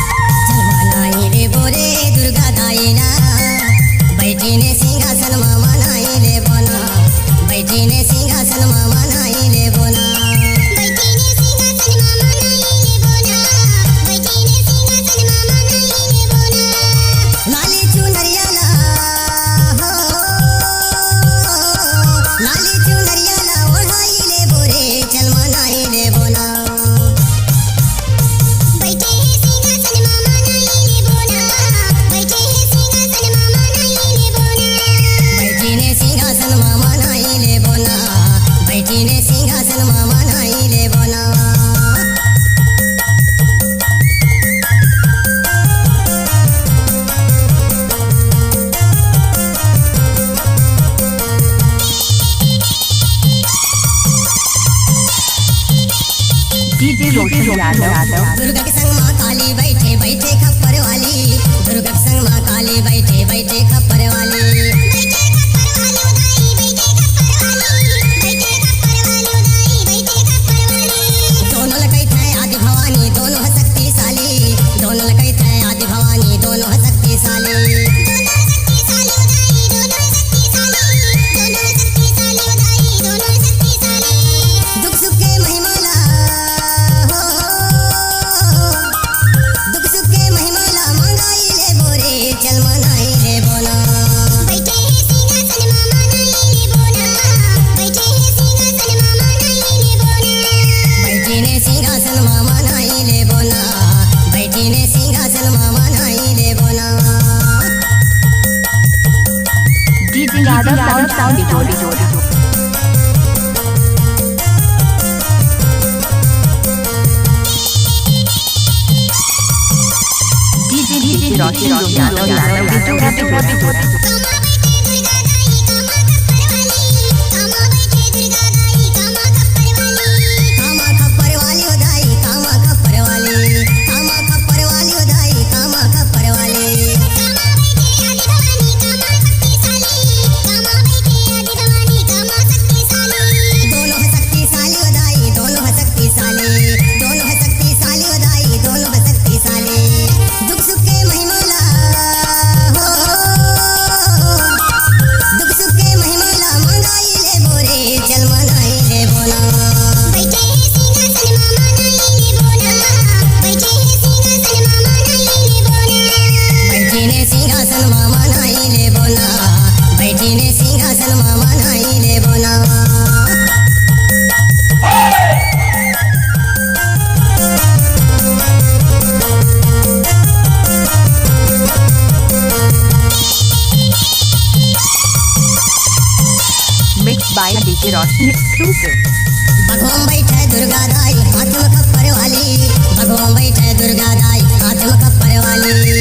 मनाई रे बोरे दुर्गा दाईना बैठीने सिंहासन मा मनाई रे बोना बैठीने सिंहासन मा मनाई रे बोना बैठीने सिंहासन मा मनाई रे बोना बैठीने सिंहासन मा मनाई रे बोना लाली चुनरियाला हो लाली चुनरियाला ओढ़ाई रे बोरे चल मनाई रे बोना सिंहासन मा मनाई ले बोना डीजे रोशन यादव दुर्गा के संग मां काली बैठे बैठे खप्पर वाली दुर्गा के संग मां काली बैठे बैठे खप्पर वाली सिंहासन मा मनाई ले बोना बैठीने सिंहासन मा मनाई ले बोना डीजे यादव साउंड डीजे रोशन यादव सिंहासन मा मनाई ले बोना बैठीने सिंहासन मा मनाई ले बोना mix by DJ Roshan exclusive भगवान बैठे दुर्गा दाई हाथ में खप्पर वाली भगवान बैठे दुर्गा दाई हाथ में खप्पर वाली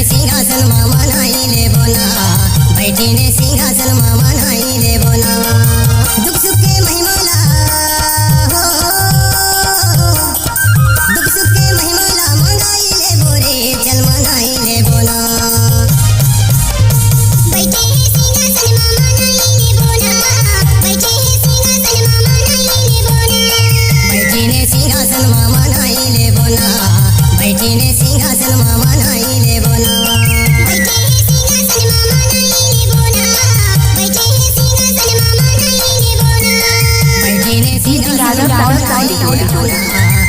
सिंहासन मा मनाई ले बोना बैठीने सिंहासन मा मनाई ले बोना दुख सुख के महिमाला हो दुख सुख के महिमाला मंगाई ले बोरे चल मनाई ले बोना बैठे सिंहासन मा मनाई ले बोना बैठे सिंहासन मा मनाई ले बोना बैठीने सिंहासन मा मनाई ले बोना बैठीने सिंहासन मा मनाई ले बोना डीजे यादव साउंड